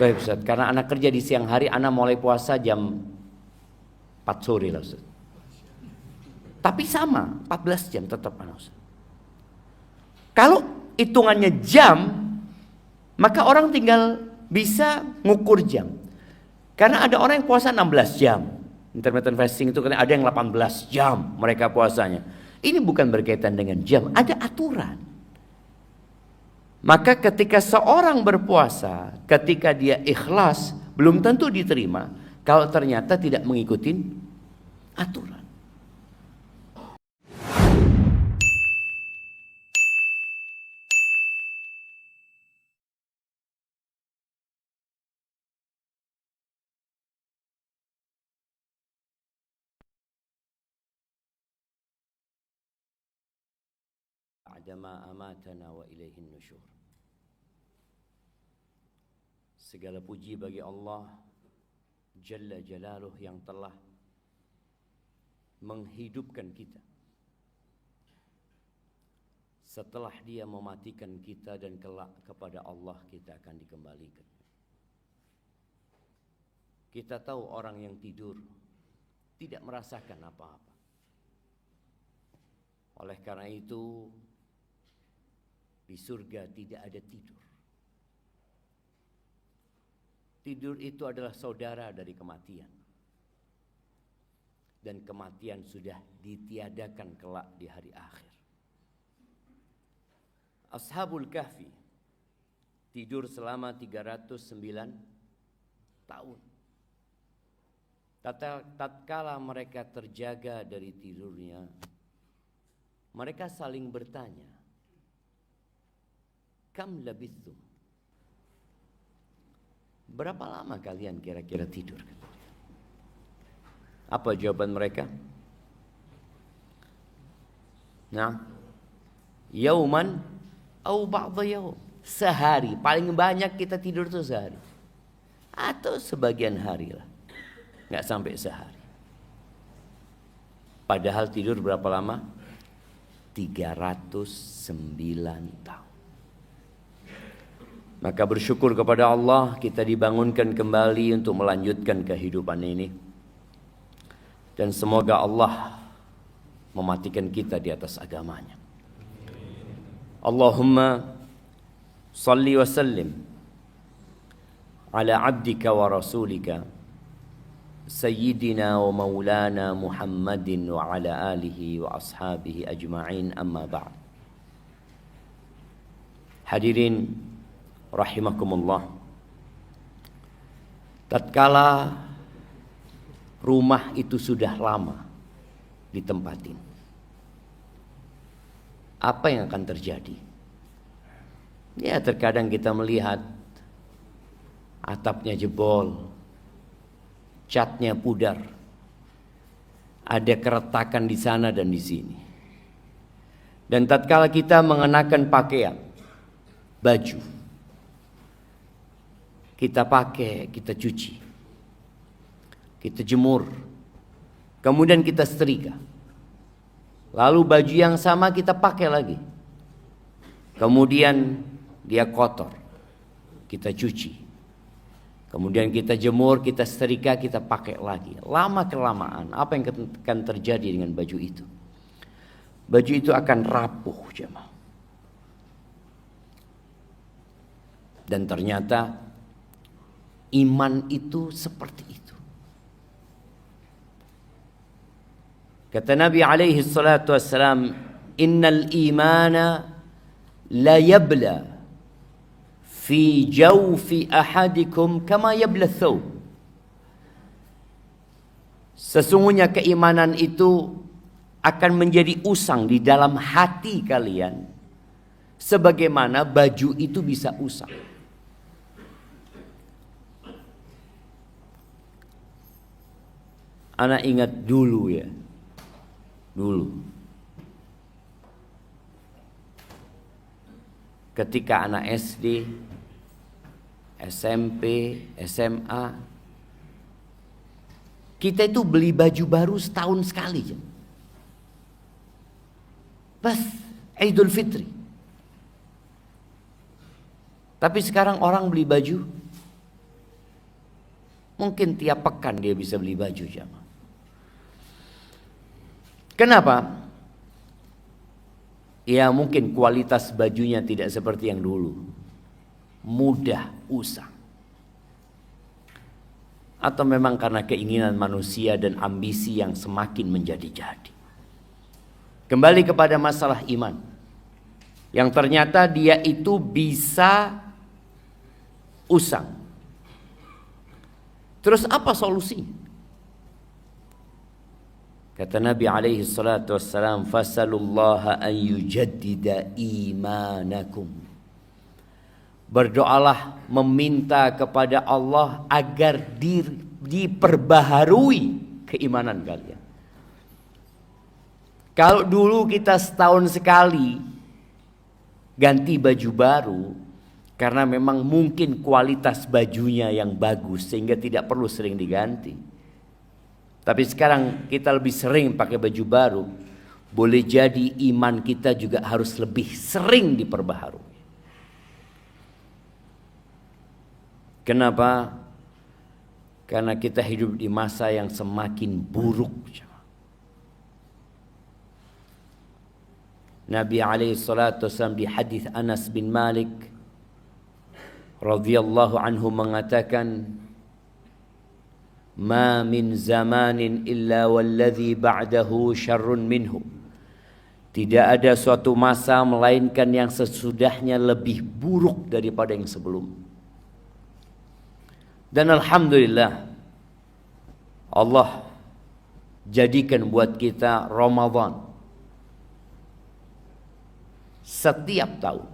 Baik Ustaz, karena anak kerja di siang hari, anak mulai puasa jam 4 sore lah Ustaz. Tapi sama, 14 jam tetap anak Ustaz. Kalau hitungannya jam, maka orang tinggal bisa ngukur jam. Karena ada orang yang puasa 16 jam. Intermittent fasting itu kan ada yang 18 jam mereka puasanya. Ini bukan berkaitan dengan jam, ada aturan. Maka ketika seorang berpuasa, ketika dia ikhlas, belum tentu diterima kalau ternyata tidak mengikuti aturan. Adama amatana wa ilaihin nusyur. Segala puji bagi Allah Jalla Jalaluh yang telah menghidupkan kita setelah Dia mematikan kita, dan kelak kepada Allah kita akan dikembalikan. Kita tahu orang yang tidur tidak merasakan apa-apa. Oleh karena itu di surga tidak ada tidur. Tidur itu adalah saudara dari kematian. Dan kematian sudah ditiadakan kelak di hari akhir. Ashabul Kahfi tidur selama 309 tahun. Tatkala mereka terjaga dari tidurnya, mereka saling bertanya, kam labithum? Berapa lama kalian kira-kira tidur? Apa jawaban mereka? Nah, yauman au ba'dha yaum. Sehari, paling banyak kita tidur tuh sehari. Atau sebagian hari lah. Enggak sampai sehari. Padahal tidur berapa lama? 309 tahun. Maka bersyukur kepada Allah, kita dibangunkan kembali untuk melanjutkan kehidupan ini. Dan semoga Allah mematikan kita di atas agamanya. Allahumma salli wa sallim ala abdika wa rasulika Sayyidina wa maulana Muhammadin wa ala alihi wa ashabihi ajma'in, amma ba'd. Hadirin rahimakumullah. Tatkala rumah itu sudah lama ditempatin, apa yang akan terjadi? Ya, terkadang kita melihat atapnya jebol, catnya pudar, ada keretakan di sana dan di sini. Dan tatkala kita mengenakan pakaian, baju, kita pakai, kita cuci, kita jemur, kemudian kita setrika. Lalu baju yang sama kita pakai lagi. Kemudian dia kotor, kita cuci. Kemudian kita jemur, kita setrika, kita pakai lagi. Lama kelamaan, apa yang akan terjadi dengan baju itu? Baju itu akan rapuh, jemaah. Dan ternyata iman itu seperti itu. Kata Nabi alaihi salatu wassalam, innal imana la yabla fi jawfi ahadikum kama yabla thawb. Sesungguhnya keimanan itu akan menjadi usang di dalam hati kalian, sebagaimana baju itu bisa usang. Anak ingat dulu ya, dulu ketika anak SD, SMP, SMA, kita itu beli baju baru setahun sekali. Pas Idul Fitri. Tapi sekarang orang beli baju Mungkin tiap pekan dia bisa beli baju jamaah. Kenapa? Ya mungkin kualitas bajunya tidak seperti yang dulu. Mudah usang. Atau memang karena keinginan manusia dan ambisi yang semakin menjadi-jadi. Kembali kepada masalah iman. Yang ternyata dia itu bisa usang. Terus apa solusinya? Kata Nabi alaihi salatu wassalam, fasalullaha an yujaddida imanakum. Berdoalah meminta kepada Allah agar diperbaharui keimanan kalian. Kalau dulu kita setahun sekali ganti baju baru, karena memang mungkin kualitas bajunya yang bagus sehingga tidak perlu sering diganti. Tapi sekarang kita lebih sering pakai baju baru. Boleh jadi iman kita juga harus lebih sering diperbaharui. Kenapa? Karena kita hidup di masa yang semakin buruk. Nabi alaihi salatu wasallam di hadis Anas bin Malik radhiyallahu anhu mengatakan, "Ma min zamanin illa walladhi ba'dahu syarrun minhu." Tidak ada suatu masa melainkan yang sesudahnya lebih buruk daripada yang sebelum. Dan alhamdulillah Allah jadikan buat kita Ramadan setiap tahun.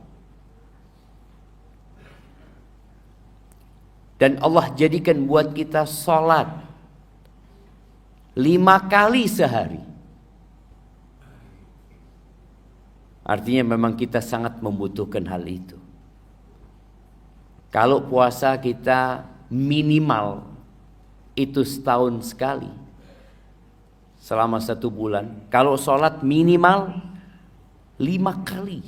Dan Allah jadikan buat kita sholat 5 kali sehari. Artinya memang kita sangat membutuhkan hal itu. Kalau puasa kita minimal itu setahun sekali selama 1 bulan. Kalau sholat minimal 5 kali.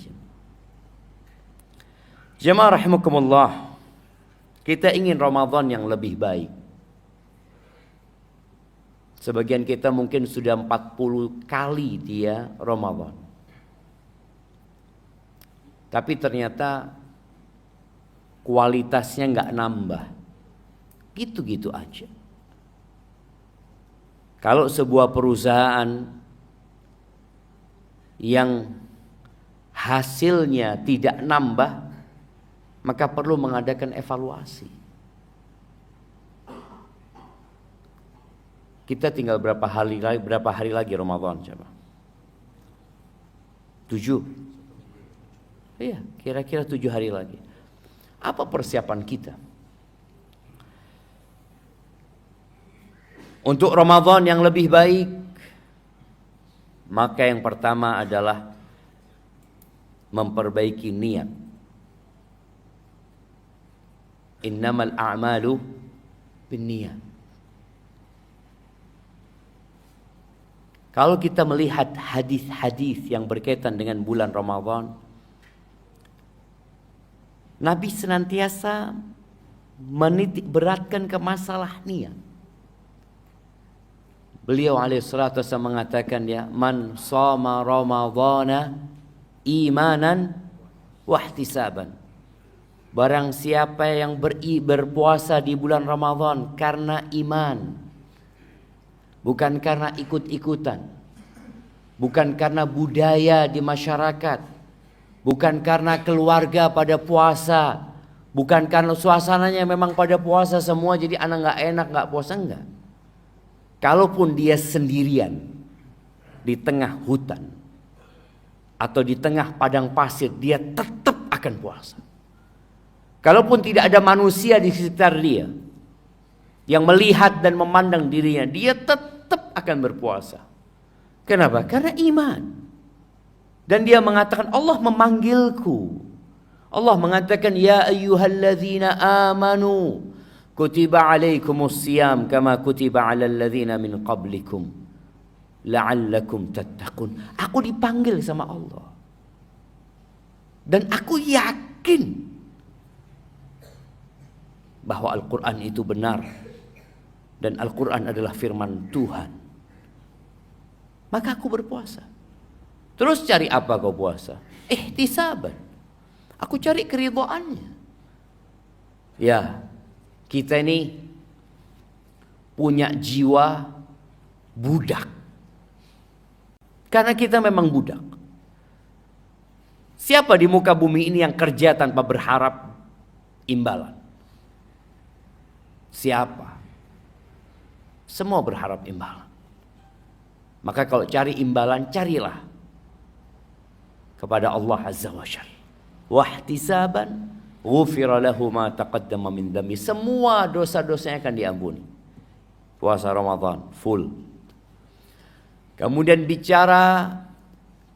Jemaah rahimakumullah, kita ingin Ramadan yang lebih baik. Sebagian kita mungkin sudah 40 kali dia Ramadan. Tapi ternyata kualitasnya nggak nambah. Gitu-gitu aja. Kalau sebuah perusahaan yang hasilnya tidak nambah, maka perlu mengadakan evaluasi. Kita tinggal berapa hari lagi Ramadan coba? 7. Iya, kira-kira 7 hari lagi. Apa persiapan kita untuk Ramadan yang lebih baik? Maka yang pertama adalah memperbaiki niat. Innamal a'malu binniyat. Kalau kita melihat hadis-hadis yang berkaitan dengan bulan Ramadan, Nabi senantiasa menitik beratkan ke masalah niat. Beliau alaihi salatu wasallam mengatakan, ya, man shoma ramadhana imanan wahtisaban. Barang siapa yang berpuasa di bulan Ramadan karena iman, bukan karena ikut-ikutan, bukan karena budaya di masyarakat, bukan karena keluarga pada puasa, bukan karena suasananya memang pada puasa semua jadi anak nggak enak nggak puasa, enggak. Kalaupun dia sendirian di tengah hutan atau di tengah padang pasir, dia tetap akan puasa. Kalaupun tidak ada manusia di sekitar dia yang melihat dan memandang dirinya, dia tetap akan berpuasa. Kenapa? Karena iman. Dan dia mengatakan, Allah memanggilku. Allah mengatakan, ya ayyuhalladzina amanu kutiba alaikumus siyam kama kutiba alal ladzina min qablikum la'allakum tattaqun. Aku dipanggil sama Allah. Dan aku yakin bahwa Al-Quran itu benar. dan Al-Quran adalah firman Tuhan, maka aku berpuasa. Terus cari apa kau puasa? Ihtisaban. Aku cari keridhaannya. Ya, kita ini punya jiwa budak. Karena kita memang budak. Siapa di muka bumi ini yang kerja tanpa berharap imbalan? Siapa? Semua berharap imbalan. Maka kalau cari imbalan, carilah kepada Allah Azza wa Jalla. Wahtisaban ghufira lahu ma taqaddama min dhanbi. Semua dosa-dosanya akan diampuni. Puasa Ramadan full. Kemudian bicara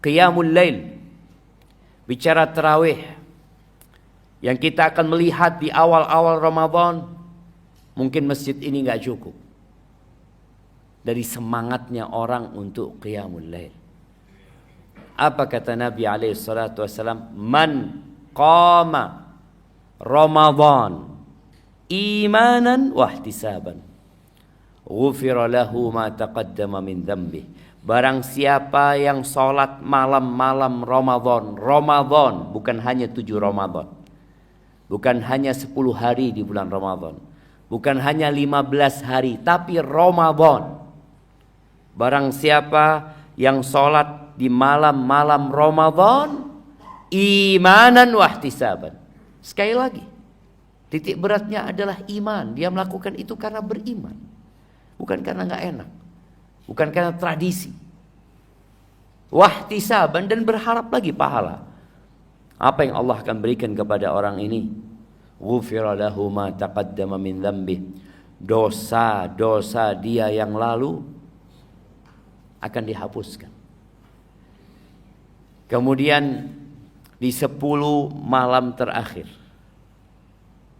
qiyamul lail, bicara tarawih, yang kita akan melihat di awal-awal Ramadan, mungkin masjid ini nggak cukup dari semangatnya orang untuk qiyamul lail. Apa kata Nabi alaihi salatu wasallam? Man qama Ramadan imanan wahtisaban ghufira lahu ma taqaddama min dhanbi. Barang siapa yang sholat malam-malam Ramadan, bukan hanya 7 Ramadan, bukan hanya 10 hari di bulan Ramadan, bukan hanya 15 hari, tapi Ramadan. Barang siapa yang sholat di malam-malam Ramadan imanan wahtisaban. Sekali lagi, titik beratnya adalah iman. Dia melakukan itu karena beriman, bukan karena nggak enak, bukan karena tradisi. Wahtisaban, dan berharap lagi pahala. Apa yang Allah akan berikan kepada orang ini? Ghufira lahu ma taqaddama min dhanbi. Dosa-dosa dia yang lalu akan dihapuskan. Kemudian di 10 malam terakhir,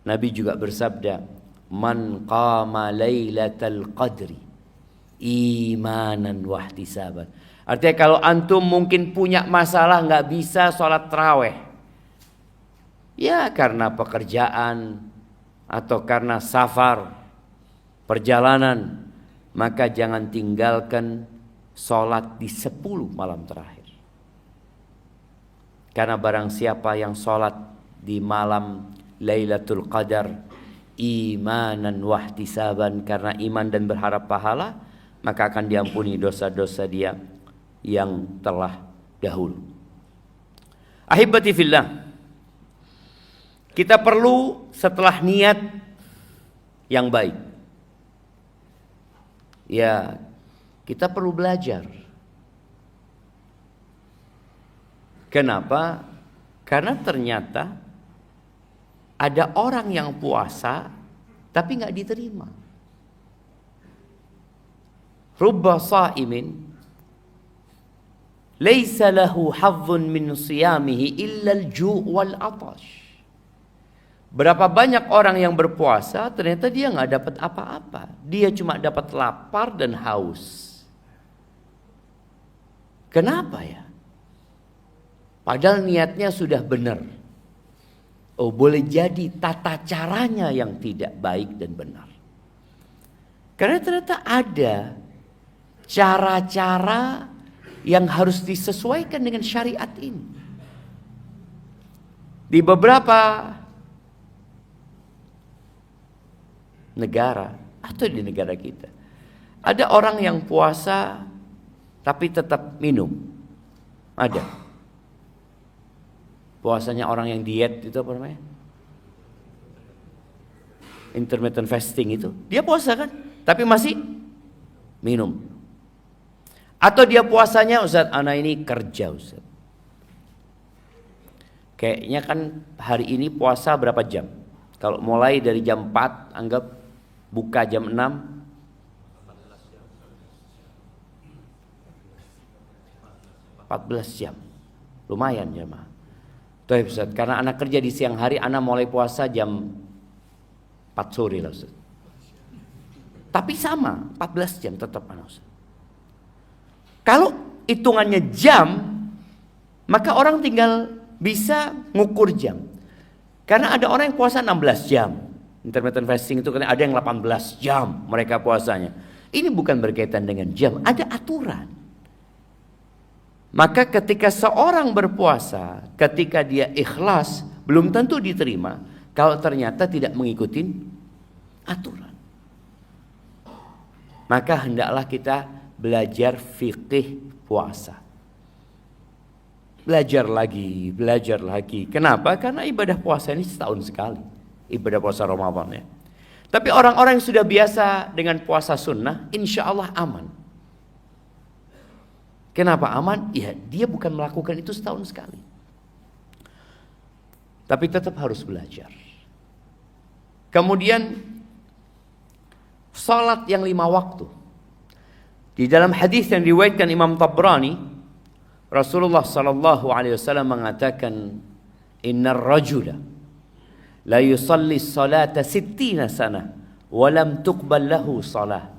Nabi juga bersabda, Man qama lailatal qadri imanan wahtisaban. Artinya kalau antum mungkin punya masalah nggak bisa sholat tarawih, ya karena pekerjaan atau karena safar, perjalanan, maka jangan tinggalkan sholat di 10 malam terakhir. Karena barang siapa yang sholat di malam Lailatul Qadar imanan wahtisaban, karena iman dan berharap pahala, maka akan diampuni dosa-dosa dia yang telah dahulu. Ahibati fillah, kita perlu setelah niat yang baik, ya kita perlu belajar. Kenapa? Karena ternyata ada orang yang puasa tapi nggak diterima. Rubba sa'imin laisa lahu hazzun min siyamihi illa al-ju' wal 'atash. Berapa banyak orang yang berpuasa ternyata dia nggak dapat apa-apa. Dia cuma dapat lapar dan haus. Kenapa ya? Padahal niatnya sudah benar. Oh, boleh jadi tata caranya yang tidak baik dan benar. Karena ternyata ada cara-cara yang harus disesuaikan dengan syariat ini. Di beberapa negara atau di negara kita, ada orang yang puasa tapi tetap minum. Ada. Puasanya orang yang diet itu apa namanya? Intermittent fasting itu. Dia puasa kan, tapi masih minum. Atau dia puasanya, Ustaz, anak ini kerja, Ustaz. Kayaknya kan hari ini puasa berapa jam? Kalau mulai dari jam 4, anggap buka jam 6. 14 jam. Lumayan jemaah. Tuh Ustaz, karena anak kerja di siang hari, anak mulai puasa jam 4 sore lah Ustaz. Tapi sama, 14 jam tetap anak Ustaz. Kalau hitungannya jam, maka orang tinggal bisa ngukur jam. Karena ada orang yang puasa 16 jam, Intermittent fasting itu kan ada yang 18 jam mereka puasanya. Ini bukan berkaitan dengan jam, ada aturan. Maka ketika seorang berpuasa, ketika dia ikhlas, belum tentu diterima kalau ternyata tidak mengikuti aturan. Maka hendaklah kita belajar fikih puasa. Belajar lagi. Kenapa? Karena ibadah puasa ini setahun sekali. Ibadah puasa Ramadan ya. Tapi orang-orang yang sudah biasa dengan puasa sunnah, insya Allah aman. Kenapa aman? Ya dia bukan melakukan itu setahun sekali. Tapi tetap harus belajar. Kemudian salat yang 5 waktu. Di dalam hadis yang diriwayatkan Imam Tabrani, Rasulullah sallallahu alaihi wasallam mengatakan, "Innar rajula la yusalli salata 60 sana wa lam tuqbal lahu salah."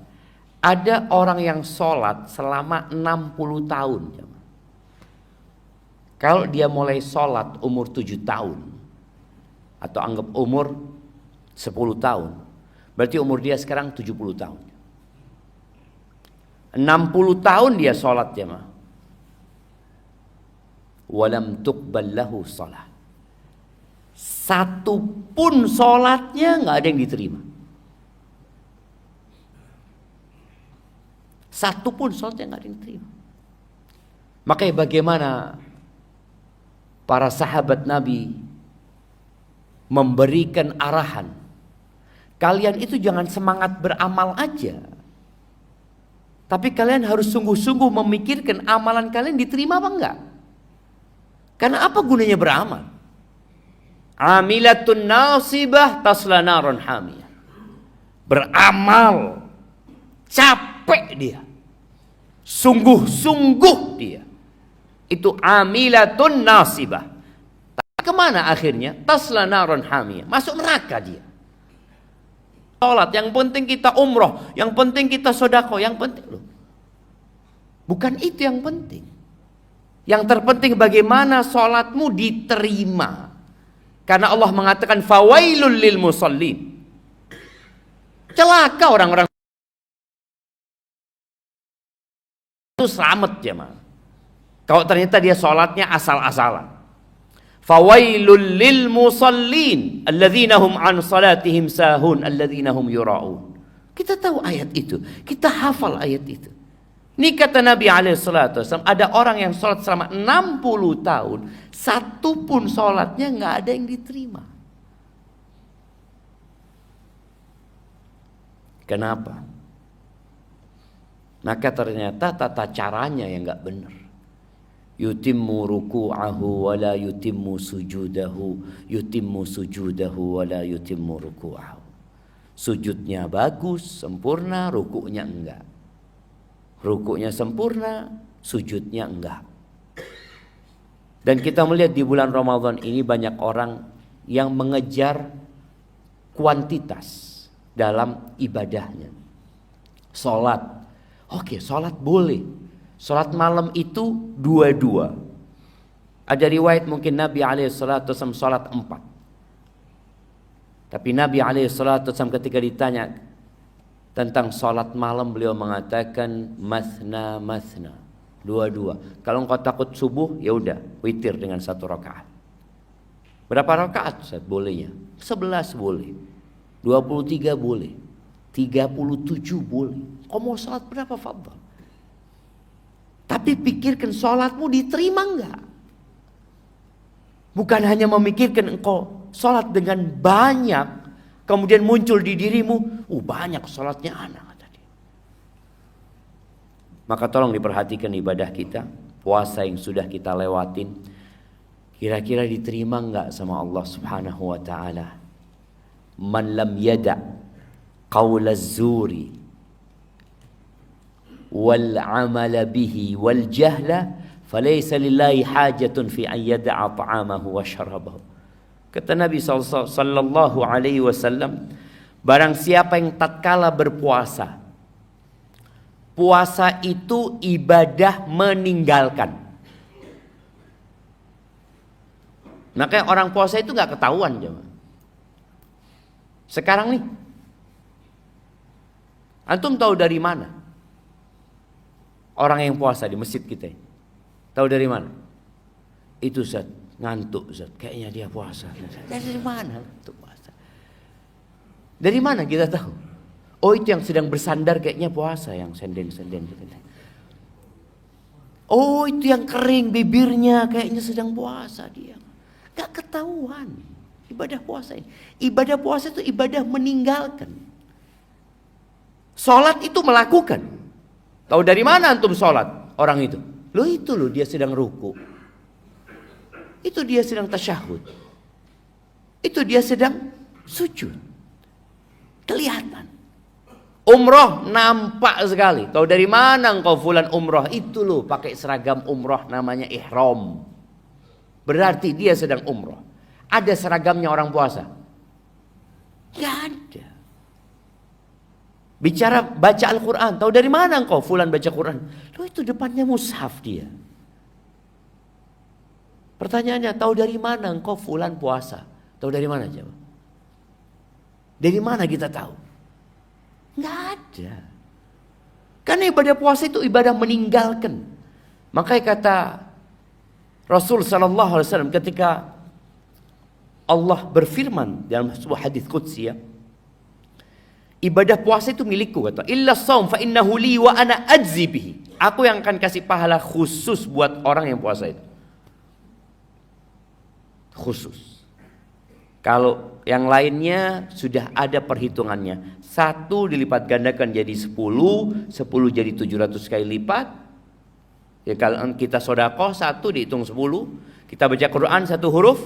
Ada orang yang sholat selama 60 tahun. Kalau dia mulai sholat umur 7 tahun atau anggap umur 10 tahun, berarti umur dia sekarang 70 tahun. 60 tahun dia sholat jemaah. Walam tuqbal lahu salah. Satu pun sholatnya nggak ada yang diterima. Satu pun sholatnya nggak ada yang diterima. Makanya bagaimana para sahabat Nabi memberikan arahan, kalian itu jangan semangat beramal aja, tapi kalian harus sungguh-sungguh memikirkan amalan kalian diterima apa enggak. Karena apa gunanya beramal? Amilatun nasibah tasla naron hamiyah. Beramal capek dia, sungguh-sungguh dia, itu amilatun nasibah. Tapi kemana akhirnya? Tasla naron hamiyah, masuk neraka dia. Sholat, yang penting kita umroh, yang penting kita sodako, yang penting loh. Bukan itu yang penting. Yang terpenting bagaimana sholatmu diterima. Karena Allah mengatakan fawailul lil musallin. Celaka orang-orang itu selamat jemaah. Kalau ternyata dia sholatnya asal-asalan. Fawailul lil musallin alladzina hum an salatihim sahun alladzina hum yura'un. Kita tahu ayat itu, kita hafal ayat itu. Ini kata Nabi SAW, ada orang yang sholat selama 60 tahun, satu pun sholatnya nggak ada yang diterima. Kenapa? Maka ternyata tata caranya yang nggak benar. Yutimmu ruku'ahu wa la yutimmu sujudahu, yutimmu sujudahu wa la yutimmu ruku'ahu. Sujudnya bagus, sempurna, ruku'nya enggak. Rukuknya sempurna, sujudnya enggak. Dan kita melihat di bulan Ramadan ini banyak orang yang mengejar kuantitas dalam ibadahnya. Sholat, oke, sholat boleh. Sholat malam itu 2-2. Ada riwayat mungkin Nabi SAW sholat 4. Tapi Nabi SAW ketika ditanya tentang sholat malam, beliau mengatakan masna, 2-2. Kalau engkau takut subuh, ya udah witir dengan 1 rakaat. Berapa rakaat? Bolehnya 11 boleh, 23 boleh, 37 boleh. Kau mau sholat berapa? Fadhal. Tapi pikirkan sholatmu diterima enggak. Bukan hanya memikirkan engkau sholat dengan banyak, kemudian muncul di dirimu, banyak sholatnya anak tadi. Maka tolong diperhatikan ibadah kita, puasa yang sudah kita lewatin, kira-kira diterima enggak sama Allah Subhanahu wa taala. Man lam yada qaulaz zuri wal amala bihi wal jahla falaysa lillahi hajatun fi an yada'a ta'amahu wa syarabahu. Kata Nabi sallallahu alaihi wasallam, barang siapa yang tatkala berpuasa, puasa itu ibadah meninggalkan. Makanya orang puasa itu nggak ketahuan, jemaah. Sekarang nih, antum tahu dari mana orang yang puasa di masjid kita? Tahu dari mana? Itu Ustaz, ngantuk Ustaz, kayaknya dia puasa. Dari mana ngantuk puasa? Dari mana kita tahu? Oh, itu yang sedang bersandar kayaknya puasa, yang senden-senden. Oh, itu yang kering bibirnya kayaknya sedang puasa dia. Gak ketahuan ibadah puasa ini. Ibadah puasa itu ibadah meninggalkan. Sholat itu melakukan. Tahu dari mana antum sholat orang itu? Loh dia sedang ruku. Itu dia sedang tasyahud. Itu dia sedang sujud. Kelihatan. Umroh nampak sekali. Tahu dari mana engkau fulan umroh? Itu loh pakai seragam umroh namanya ihram. Berarti dia sedang umroh. Ada seragamnya orang puasa? Gak ada. Bicara baca Al-Quran. Tahu dari mana engkau fulan baca Quran? Loh itu depannya mushaf dia. Pertanyaannya, tahu dari mana engkau fulan puasa? Tahu dari mana jawab? Dari mana kita tahu? Nggak ada. Karena ibadah puasa itu ibadah meninggalkan. Makanya kata Rasul sallallahu alaihi wasallam ketika Allah berfirman dalam sebuah hadis qudsi, ya, ibadah puasa itu milikku, kata. Illa shaum fa innahu li wa ana ajzi bihi. Aku yang akan kasih pahala khusus buat orang yang puasa itu. Khusus. Kalau yang lainnya sudah ada perhitungannya. 1 dilipat gandakan jadi 10 jadi 700 kali lipat. Ya, kalau kita sedekah 1 dihitung 10, kita baca Quran 1 huruf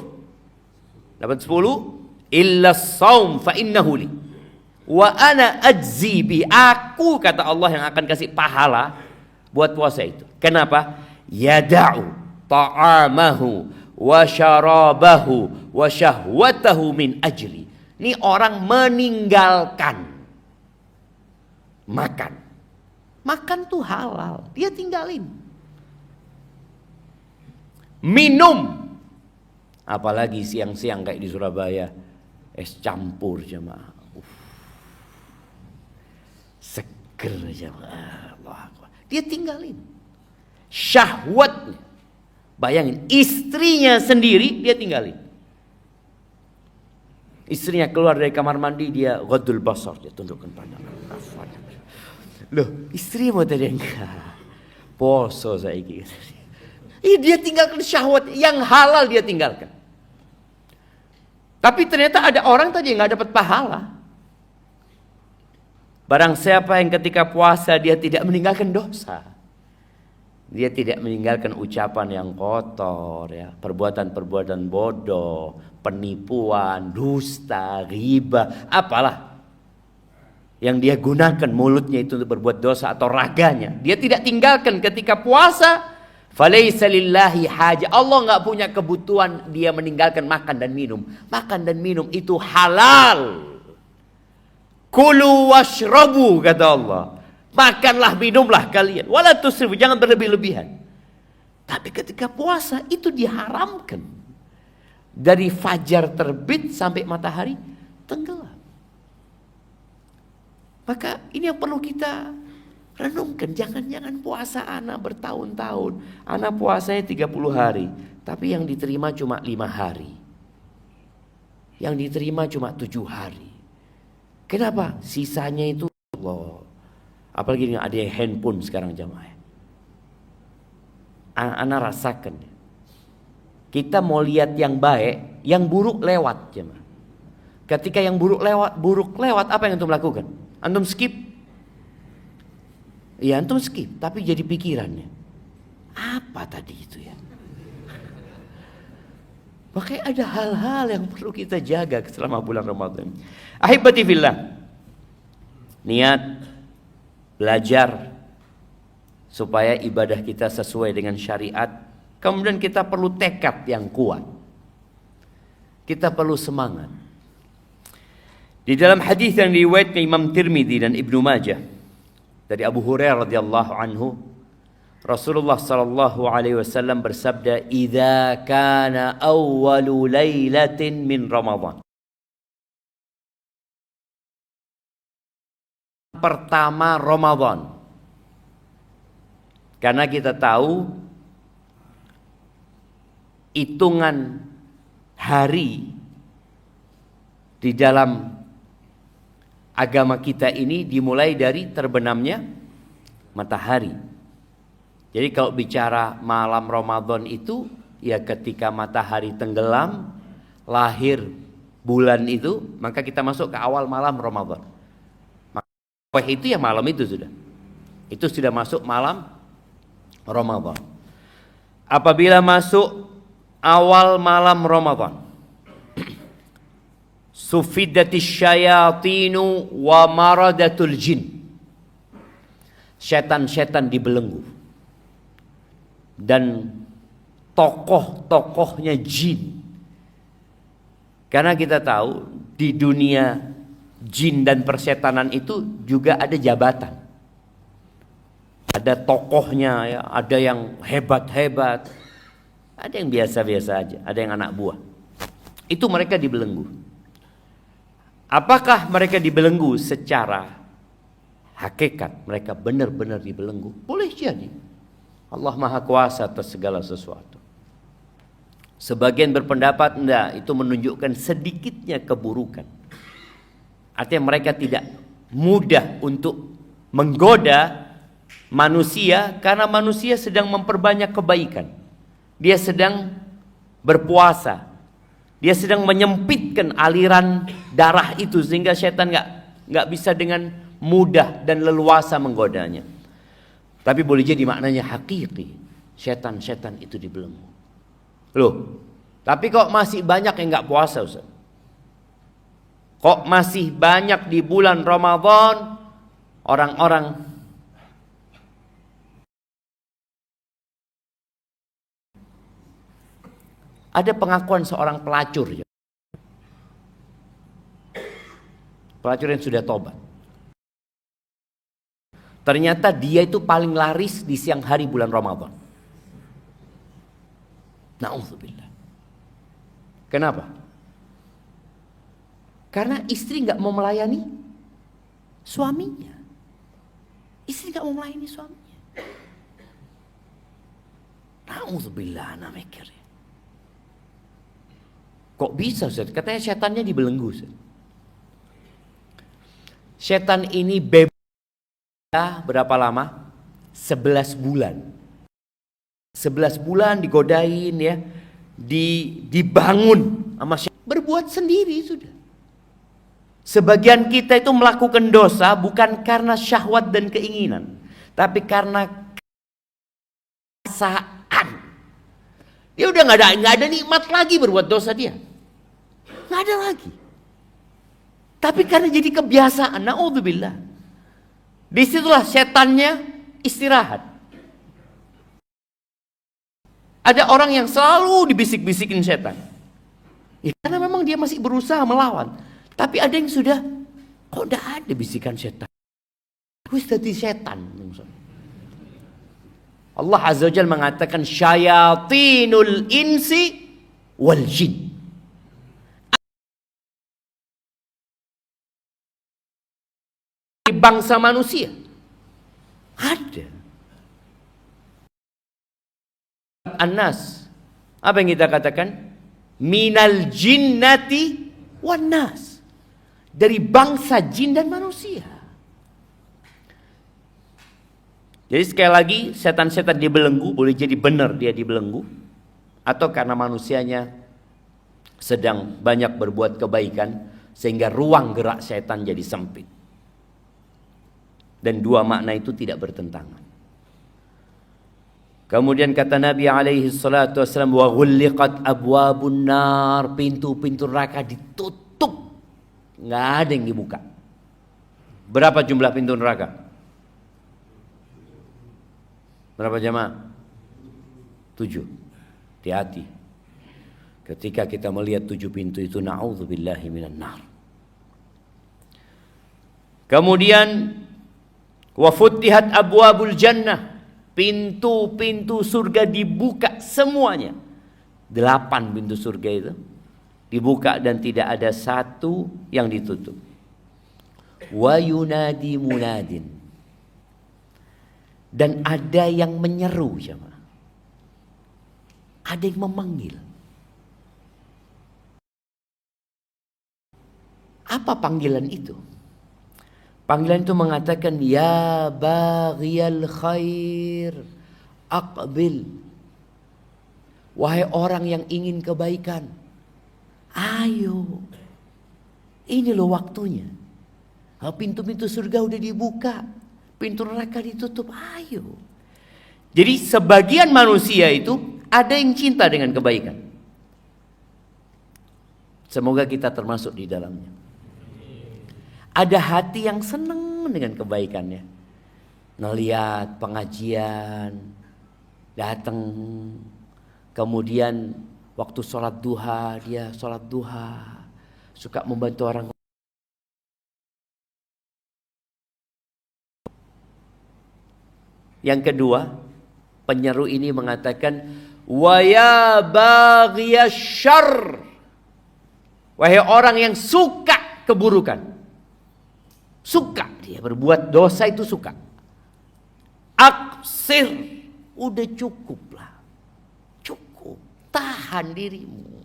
dapat 10. Illa shaum fa innahu li wa ana ajzi bi. Aku, kata Allah, yang akan kasih pahala buat puasa itu. Kenapa? Yada'u ta'amahu wa syarabahu wa syahwatahu min ajli. Ini orang meninggalkan makan. Makan tuh halal, dia tinggalin. Minum, apalagi siang-siang kayak di Surabaya, es campur jemaah. Seger jemaah. Dia tinggalin. Syahwatnya, bayangin, istrinya sendiri dia tinggalin. Istrinya keluar dari kamar mandi, dia ghadul basar, dia tundukkan pandangan. Loh, istri mau tadi enggak poso saiki. Dia tinggalkan syahwat yang halal, dia tinggalkan. Tapi ternyata ada orang tadi yang nggak dapat pahala. Barang siapa yang ketika puasa dia tidak meninggalkan dosa, dia tidak meninggalkan ucapan yang kotor, ya, perbuatan-perbuatan bodoh, penipuan, dusta, ghibah, apalah yang dia gunakan mulutnya itu untuk berbuat dosa atau raganya, dia tidak tinggalkan ketika puasa. Falaisa lillahi haja. Allah nggak punya kebutuhan dia meninggalkan makan dan minum. Makan dan minum itu halal. Kulu washrabu, kata Allah. Makanlah, minumlah kalian. Wala tusrifu, jangan berlebih-lebihan. Tapi ketika puasa itu diharamkan. Dari fajar terbit sampai matahari tenggelam. Maka ini yang perlu kita renungkan. Jangan-jangan puasa anak bertahun-tahun. Anak puasanya 30 hari. Tapi yang diterima cuma 5 hari. Yang diterima cuma 7 hari. Kenapa? Sisanya itu Allah. Apalagi ada yang handphone sekarang jamaah. Anak rasakan. Kita mau lihat yang baik, yang buruk lewat jamaah. Ketika yang buruk lewat, apa yang antum lakukan? Antum skip. Ya antum skip, tapi jadi pikirannya. Apa tadi itu ya? Makanya ada hal-hal yang perlu kita jaga selama bulan Ramadan. Ahibati fillah. Niat belajar supaya ibadah kita sesuai dengan syariat. Kemudian kita perlu tekad yang kuat. Kita perlu semangat. Di dalam hadis yang diriwayatkan Imam Tirmidzi dan Ibnu Majah dari Abu Hurairah radhiyallahu anhu, Rasulullah sallallahu alaihi wasallam bersabda, "Idza kana awwalu lailatin min Ramadan." pertama Ramadan. Karena kita tahu hitungan hari di dalam agama kita ini dimulai dari terbenamnya matahari. Jadi kalau bicara malam Ramadan itu ya ketika matahari tenggelam, lahir bulan itu, maka kita masuk ke awal malam Ramadan. Maka itu ya malam itu sudah. Itu sudah masuk malam Ramadan. Apabila masuk awal malam Ramadan, sufidatis syayatinu wa maradatul jin. Setan-setan dibelenggu. Dan tokoh-tokohnya jin. Karena kita tahu di dunia jin dan persetanan itu juga ada jabatan. Ada tokohnya ya, ada yang hebat-hebat. Ada yang biasa-biasa aja, ada yang anak buah. Itu mereka dibelenggu. Apakah mereka dibelenggu secara hakikat? Mereka benar-benar dibelenggu? Boleh jadi. Allah Maha Kuasa atas segala sesuatu. Sebagian berpendapat enggak, itu menunjukkan sedikitnya keburukan. Artinya mereka tidak mudah untuk menggoda manusia karena manusia sedang memperbanyak kebaikan. Dia sedang berpuasa. Dia sedang menyempitkan aliran darah itu sehingga setan nggak bisa dengan mudah dan leluasa menggodanya. Tapi boleh jadi maknanya hakiki. Setan-setan itu dibelenggu. Loh, tapi kok masih banyak yang nggak puasa, Ustaz? Kok masih banyak di bulan Ramadan orang-orang ada pengakuan seorang pelacur. Pelacur yang sudah tobat. Ternyata dia itu paling laris di siang hari bulan Ramadan. Na'udzubillah. Kenapa? Karena istri nggak mau melayani suaminya. Istri nggak mau melayani suaminya. Na'udzubillah, anak mikir. Kok bisa, Ustaz? Katanya setannya dibelenggu, Ustaz. Setan ini bebas berapa lama? 11 bulan. 11 bulan digodain ya. Dibangun sama setan. Berbuat sendiri sudah. Sebagian kita itu melakukan dosa bukan karena syahwat dan keinginan, tapi karena perasaan. Dia udah nggak ada nikmat lagi berbuat dosa dia. Nggak ada lagi. Tapi karena jadi kebiasaan, na'udzubillah. Disitulah setannya istirahat. Ada orang yang selalu dibisik-bisikin setan. Ya, karena memang dia masih berusaha melawan. Tapi ada yang sudah, kok tidak ada bisikan setan. Wis jadi setan. Allah Azza wa Jalla mengatakan syayatinul insi wal jin. Bangsa manusia ada. An-nas. Apa yang kita katakan? Minal jinnati wan nas. Dari bangsa jin dan manusia. Jadi sekali lagi setan-setan dibelenggu, boleh jadi benar dia dibelenggu, atau karena manusianya sedang banyak berbuat kebaikan sehingga ruang gerak setan jadi sempit. Dan dua makna itu tidak bertentangan. Kemudian kata Nabi alaihi salatu wasallam, wa ghulliqat abwabun nar, pintu-pintu neraka ditutup, nggak ada yang dibuka. Berapa jumlah pintu neraka? Berapa jemaah? 7. Hati-hati. Ketika kita melihat 7 pintu itu, na'udzubillahi minan nar. Kemudian wa futtihat abwabul jannah, pintu-pintu surga dibuka semuanya. 8 pintu surga itu dibuka dan tidak ada satu yang ditutup. wa yunadi munadin. Dan ada yang menyeru, jemaah. Ada yang memanggil. Apa panggilan itu? Panggilan itu mengatakan, ya baghiyal khair aqbil. Wahai orang yang ingin kebaikan, ayo. Ini loh waktunya. Pintu-pintu surga udah dibuka, pintu neraka ditutup, ayo. Jadi sebagian manusia itu ada yang cinta dengan kebaikan. Semoga kita termasuk di dalamnya. Ada hati yang senang dengan kebaikannya. Ngeliat pengajian, datang, kemudian waktu sholat duha, dia sholat duha, suka membantu orang. Yang kedua, penyeru ini mengatakan, wa ya baghiyasyarr, wahai orang yang suka keburukan. Suka dia berbuat dosa itu suka. Aksir, udah cukuplah. Cukup, tahan dirimu.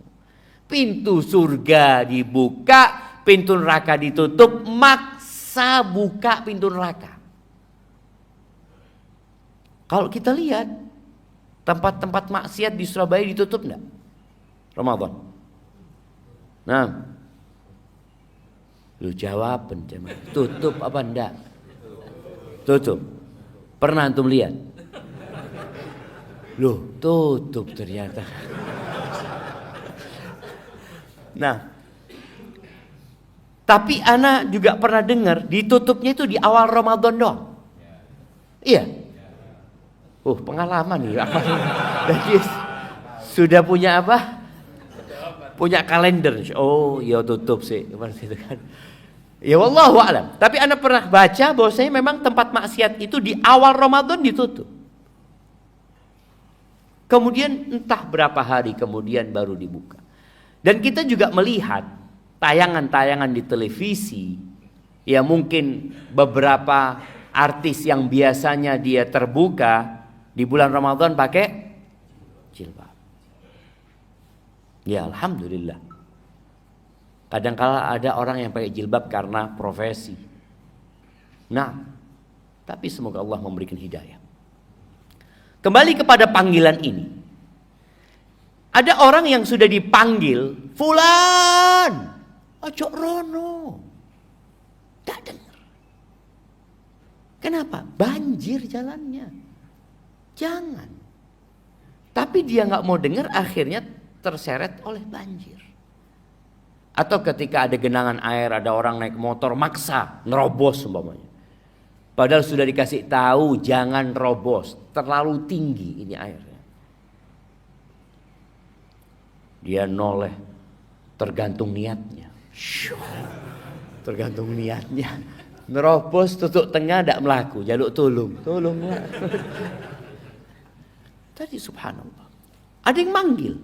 Pintu surga dibuka, pintu neraka ditutup, maksa buka pintu neraka. Kalau kita lihat tempat-tempat maksiat di Surabaya ditutup enggak? Ramadan. Nah, lu jawab, tutup apa enggak? Tutup. Pernah antum lihat? Loh, tutup ternyata. Nah, tapi ana juga pernah dengar ditutupnya itu di awal Ramadan doang. Iya. Pengalaman ya. Jadi sudah punya apa? Punya kalender. Oh, ya tutup sih. Seperti itu kan. Ya wallahu a'lam. Tapi ana pernah baca bahwasanya memang tempat maksiat itu di awal Ramadan ditutup. Kemudian entah berapa hari kemudian baru dibuka. Dan kita juga melihat tayangan-tayangan di televisi. Ya mungkin beberapa artis yang biasanya dia terbuka di bulan Ramadan pakai jilbab. Ya alhamdulillah. Kadang-kala ada orang yang pakai jilbab karena profesi. Nah, tapi semoga Allah memberikan hidayah. Kembali kepada panggilan ini. Ada orang yang sudah dipanggil, fulan, ojo rono. Tak dengar. Kenapa? Banjir jalannya. Jangan. Tapi dia nggak mau dengar, akhirnya terseret oleh banjir. Atau ketika ada genangan air, ada orang naik motor maksa nerobos umpamanya. Padahal sudah dikasih tahu jangan robos, terlalu tinggi ini airnya. Dia noleh, tergantung niatnya. Tergantung niatnya. Nerobos tutup tengah tidak melaku, jaluk tolong lah. Tadi subhanallah. Ada yang manggil.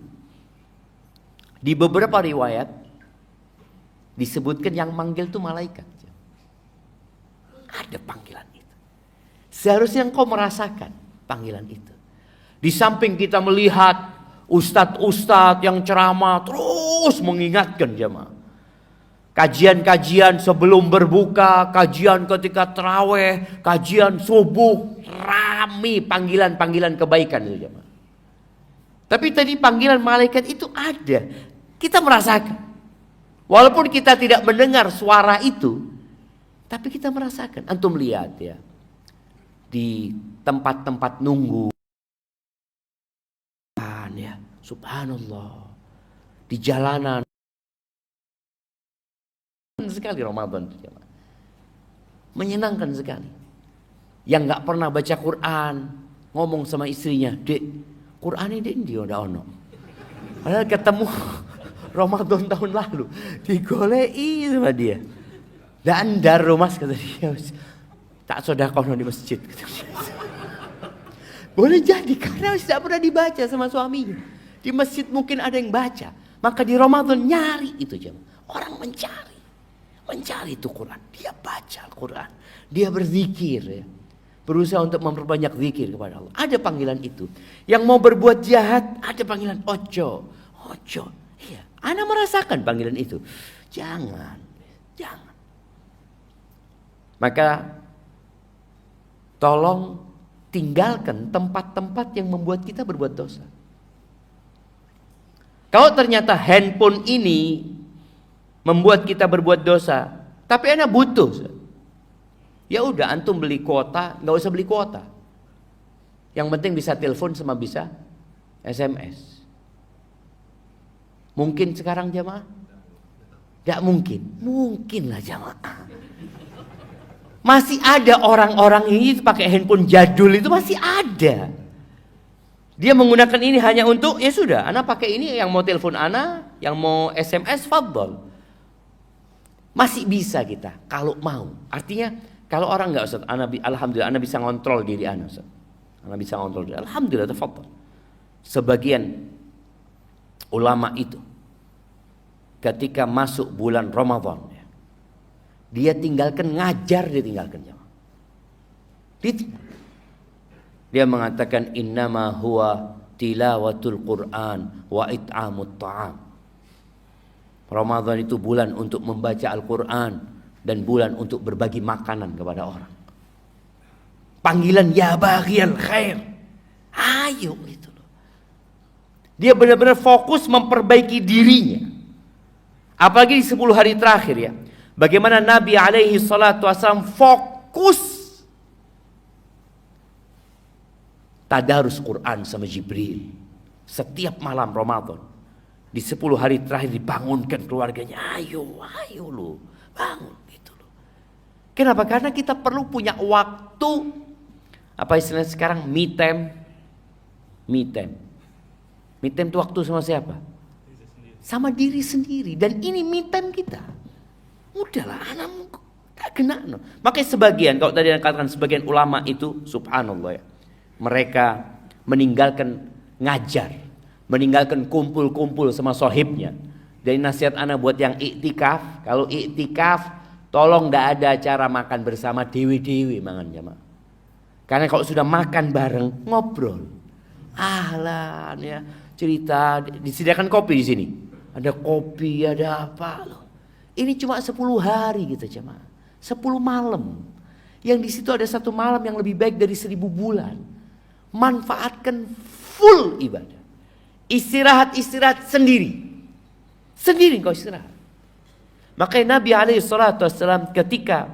Di beberapa riwayat disebutkan yang manggil itu malaikat. Ada panggilan itu. Seharusnya engkau merasakan panggilan itu. Di samping kita melihat ustadz-ustadz yang ceramah terus mengingatkan jemaah. Kajian-kajian sebelum berbuka, kajian ketika tarawih, kajian subuh, rame panggilan-panggilan kebaikan itu jemaah. Tapi tadi panggilan malaikat itu ada. Kita merasakan. Walaupun kita tidak mendengar suara itu, tapi kita merasakan. Antum lihat ya, di tempat-tempat nunggu, ya, subhanallah, di jalanan. Sekali Ramadan, menyenangkan sekali. Yang nggak pernah baca Quran, ngomong sama istrinya, dek, Quran ini dia udah ono. Padahal ketemu Ramadan tahun lalu, digolei sama dia. Dan daru mas kata dia, tak sodakoh di masjid. Boleh jadi karena tidak pernah dibaca sama suaminya. Di masjid mungkin ada yang baca, maka di Ramadan nyari itu jam. Orang mencari itu Quran, dia baca. baca Al-Quran, dia berzikir ya. Berusaha untuk memperbanyak zikir kepada Allah. Ada panggilan itu. Yang mau berbuat jahat, ada panggilan ojo. Iya, Anda merasakan panggilan itu. Jangan. Maka tolong tinggalkan tempat-tempat yang membuat kita berbuat dosa. Kalau ternyata handphone ini membuat kita berbuat dosa, tapi Anda butuh, ya udah antum beli kuota, nggak usah beli kuota. Yang penting bisa telepon sama bisa SMS. Mungkin sekarang jamaah? Tidak mungkin. Mungkin lah jamaah. Masih ada orang-orang ini pakai handphone jadul itu masih ada. Dia menggunakan ini hanya untuk, ya sudah, ana pakai ini, yang mau telepon ana, yang mau SMS, fadhol. Masih bisa kita kalau mau. Artinya kalau orang enggak, Ustaz, alhamdulillah ana bisa ngontrol diri ana, Ustaz. Ana bisa ngontrol diri. Alhamdulillah, tafadhol. Sebagian ulama itu ketika masuk bulan Ramadan, dia tinggalkan ngajar, dia tinggalkan. Dia mengatakan innama huwa tilawatul Quran wa it'amut ta'am. Ramadan itu bulan untuk membaca Al-Quran dan bulan untuk berbagi makanan kepada orang. Panggilan ya baghiyal khair. Ayo itu loh. Dia benar-benar fokus memperbaiki dirinya. Apalagi di 10 hari terakhir ya. Bagaimana Nabi alaihi salatu wasallam fokus tadarus Quran sama Jibril. Setiap malam Ramadan. Di 10 hari terakhir dibangunkan keluarganya. Ayo lu, bangun gitu loh. Kenapa? Karena kita perlu punya waktu, apa istilahnya sekarang, me time. Me time itu waktu sama siapa? Sama diri sendiri. Dan ini me time kita. Udahlah, anak tak kena. No. Makanya sebagian, kalau tadi katakan sebagian ulama itu, subhanallah ya, mereka meninggalkan ngajar, meninggalkan kumpul-kumpul sama sohibnya. Dari nasihat anak buat yang iktikaf, kalau iktikaf tolong tidak ada acara makan bersama dewi-dewi mangan jamaah. Karena kalau sudah makan bareng ngobrol, ahlan ya, cerita, disediakan kopi di sini. Ada kopi, ada apa loh. Ini cuma 10 hari kita jamaah. 10 malam. Yang di situ ada 1 malam yang lebih baik dari 1000 bulan. Manfaatkan full ibadah. Istirahat sendiri. Sendiri kau istirahat. Makanya Nabi SAW ketika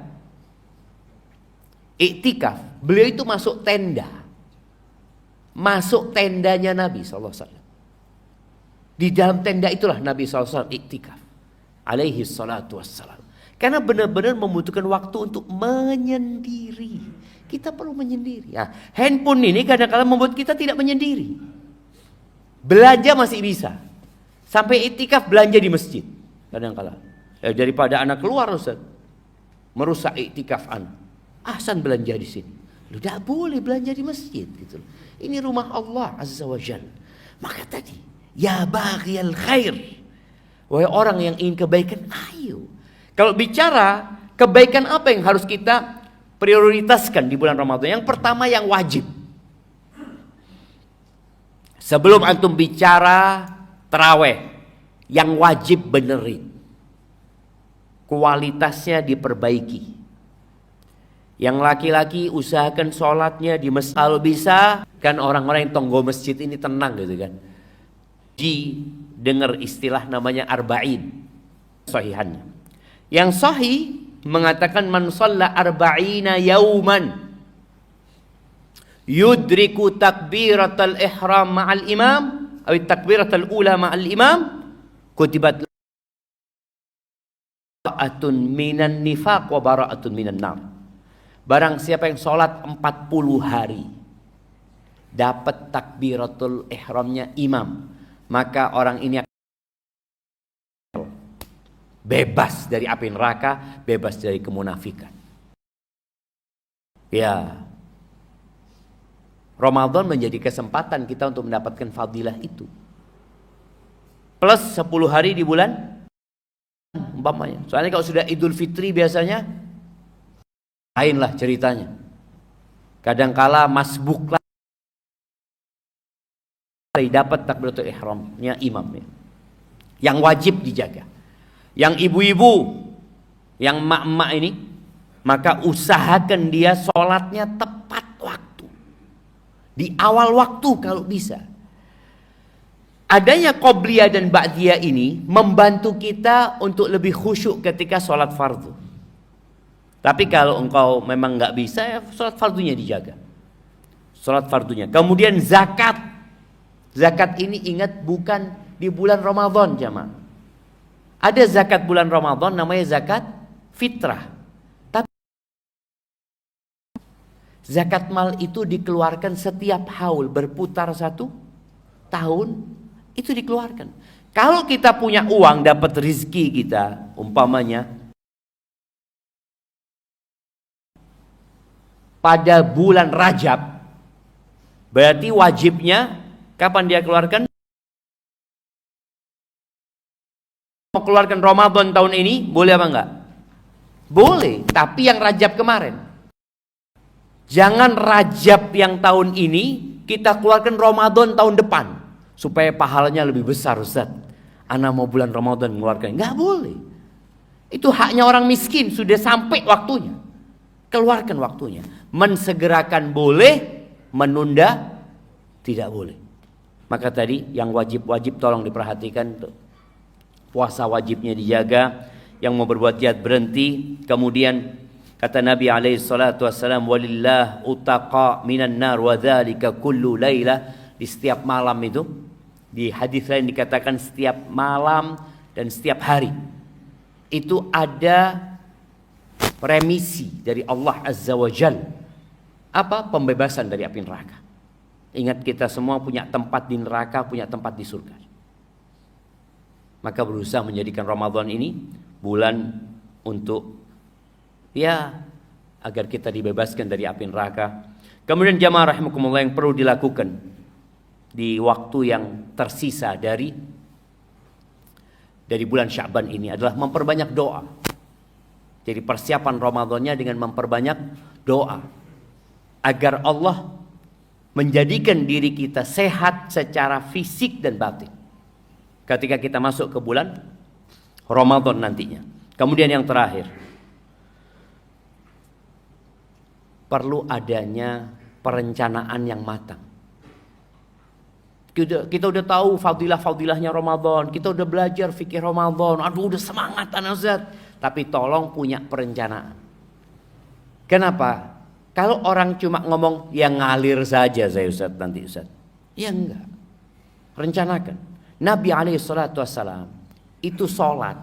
iktikaf, beliau itu masuk tenda. Masuk tendanya Nabi SAW. Di dalam tenda itulah Nabi SAW iktikaf. Alaihi salatu wassalam. Karena benar-benar membutuhkan waktu untuk menyendiri. Kita perlu menyendiri. Nah, handphone ini kadang-kadang membuat kita tidak menyendiri. Belanja masih bisa. Sampai iktikaf belanja di masjid. Kadang-kadang. Daripada anak keluar, Ustaz, merusak iktikaf anak. Ahsan belanja di sini. Lu tidak boleh belanja di masjid. Gitu. Ini rumah Allah Azza wa Jalla. Maka tadi, ya baghiyal khair. Wahai orang yang ingin kebaikan, ayo. Kalau bicara kebaikan apa yang harus kita prioritaskan di bulan Ramadan? Yang pertama yang wajib. Sebelum antum bicara taraweh, yang wajib benerin. Kualitasnya diperbaiki. Yang laki-laki usahakan sholatnya di masjid. Kalau bisa, kan orang-orang yang tonggo masjid ini tenang gitu kan. Dengar istilah namanya arba'in. Sahihannya. Yang sahih mengatakan man shalla arba'ina yauman yudriku takbiratal ihram ma'al imam atau takbiratal ula ma'al imam kutibat bara'atun minan nifaq wa bara'atun minan nar. Barang siapa yang sholat 40 hari dapat takbiratul ihramnya imam, maka orang ini bebas dari api neraka, bebas dari kemunafikan. Ya, Ramadan menjadi kesempatan kita untuk mendapatkan fadilah itu. Plus 10 hari di bulan umpamanya. Soalnya kalau sudah Idul Fitri biasanya Lainlah ceritanya. Kadangkala masbuk lah dapat takbiratul ihramnya imam ya. Yang wajib dijaga. Yang ibu-ibu, yang emak-emak ini, maka usahakan dia sholatnya tepat waktu. Di awal waktu kalau bisa. Adanya qobliyah dan ba'diyah ini membantu kita untuk lebih khusyuk ketika sholat fardu. Tapi kalau engkau memang nggak bisa, ya sholat fardunya dijaga. Sholat fardunya. Kemudian zakat. Zakat ini ingat bukan di bulan Ramadan jamaah. Ada zakat bulan Ramadan namanya zakat fitrah. Tapi zakat mal itu dikeluarkan setiap haul, berputar 1 tahun itu dikeluarkan. Kalau kita punya uang, dapat rizki kita, umpamanya pada bulan Rajab, berarti wajibnya kapan dia keluarkan? Mau keluarkan Ramadan tahun ini, boleh apa enggak? Boleh, tapi yang Rajab kemarin. Jangan Rajab yang tahun ini kita keluarkan Ramadan tahun depan supaya pahalanya lebih besar, Ustaz. Ana mau bulan Ramadan mengeluarkan. Enggak boleh. Itu haknya orang miskin, sudah sampai waktunya. Keluarkan waktunya. Mensegerakan boleh, menunda tidak boleh. Maka tadi yang wajib-wajib tolong diperhatikan. Puasa wajibnya dijaga. Yang mau berbuat jahat berhenti. Kemudian kata Nabi SAW, walillah utaqa minan nar wa dzalika kullu laila. Di setiap malam itu, di hadis lain dikatakan setiap malam dan setiap hari itu ada remisi dari Allah Azza wa Jal. Apa? Pembebasan dari api neraka. Ingat, kita semua punya tempat di neraka, punya tempat di surga. Maka berusaha menjadikan Ramadan ini bulan untuk agar kita dibebaskan dari api neraka. Kemudian jamaah rahimakumullah, yang perlu dilakukan di waktu yang tersisa dari bulan Sya'ban ini adalah memperbanyak doa. Jadi persiapan Ramadannya dengan memperbanyak doa agar Allah menjadikan diri kita sehat secara fisik dan batin ketika kita masuk ke bulan Ramadan nantinya. Kemudian yang terakhir, perlu adanya perencanaan yang matang. Kita udah tahu fadilah-fadilahnya Ramadan, kita udah belajar fikih Ramadan, aduh udah semangat anak Ustaz, tapi tolong punya perencanaan. Kenapa? Kalau orang cuma ngomong, ya ngalir saja saya Ustaz nanti Ustaz. Ya enggak. Rencanakan. Nabi SAW itu sholat.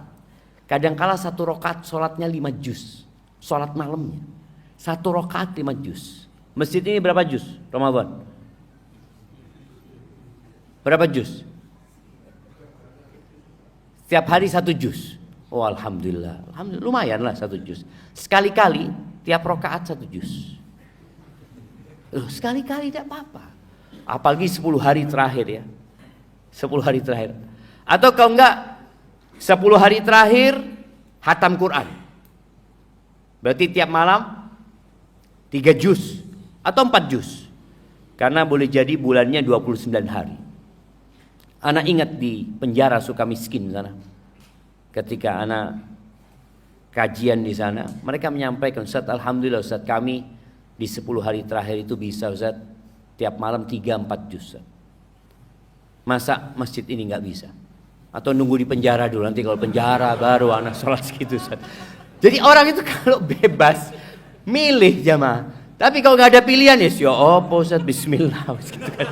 Kadangkala 1 rakaat sholatnya 5 juz. Sholat malamnya. 1 rakaat 5 juz. Masjid ini berapa juz Ramadan? Berapa juz? Setiap hari 1 juz. Oh alhamdulillah. Alhamdulillah lumayanlah 1 juz. Sekali-kali tiap rakaat 1 juz. Sekali-kali tidak apa-apa. Apalagi 10 hari terakhir ya. 10 hari terakhir. Atau kalau enggak 10 hari terakhir khatam Quran. Berarti tiap malam 3 juz atau 4 juz. Karena boleh jadi bulannya 29 hari. Anak ingat di penjara Sukamiskin sana. Ketika anak kajian di sana, mereka menyampaikan, Ustaz, alhamdulillah Ustaz, kami di 10 hari terakhir itu bisa Ustaz tiap malam 3-4 juz. Ustaz. Masa masjid ini nggak bisa? Atau nunggu di penjara dulu, nanti kalau penjara baru anak sholat segitu Ustaz. Jadi orang itu kalau bebas milih jamaah. Tapi kalau nggak ada pilihan ya apa Ustaz, bismillah gitu kan.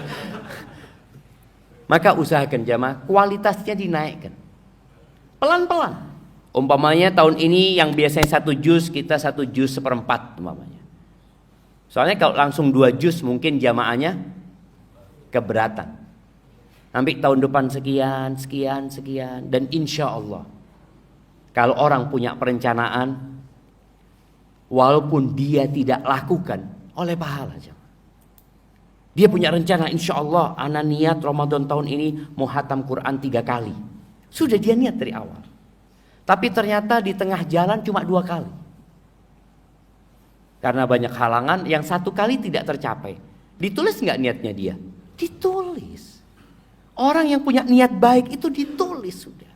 Maka usahakan jamaah kualitasnya dinaikkan. Pelan-pelan. Umpamanya tahun ini yang biasanya 1 juz, kita 1 juz 1/4 umpamanya. Soalnya kalau langsung 2 juz mungkin jamaahnya keberatan. Nanti tahun depan sekian. Dan insya Allah kalau orang punya perencanaan, walaupun dia tidak lakukan, oleh pahala. Dia punya rencana, insya Allah ana niat Ramadan tahun ini mau khatam Quran 3 kali. Sudah dia niat dari awal. Tapi ternyata di tengah jalan cuma 2 kali. Karena banyak halangan yang satu kali tidak tercapai. Ditulis nggak niatnya dia? Ditulis. Orang yang punya niat baik itu ditulis sudah.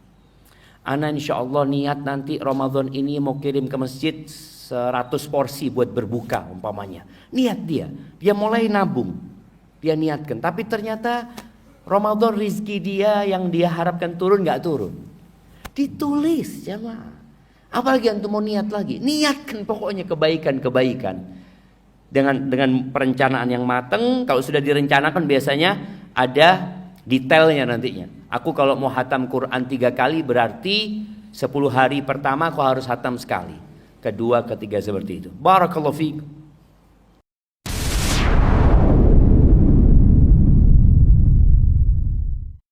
Ana insya Allah niat nanti Ramadan ini mau kirim ke masjid 100 porsi buat berbuka umpamanya. Niat dia mulai nabung. Dia niatkan, tapi ternyata Ramadan rizki dia yang dia harapkan turun nggak turun. Ditulis jemaah. Apalagi antum mau niat lagi, niatkan pokoknya kebaikan-kebaikan dengan perencanaan yang matang. Kalau sudah direncanakan biasanya ada detailnya nantinya. Aku kalau mau hatam Quran 3 kali berarti 10 hari pertama aku harus hatam sekali, kedua, ketiga seperti itu. Barakallahu fiik.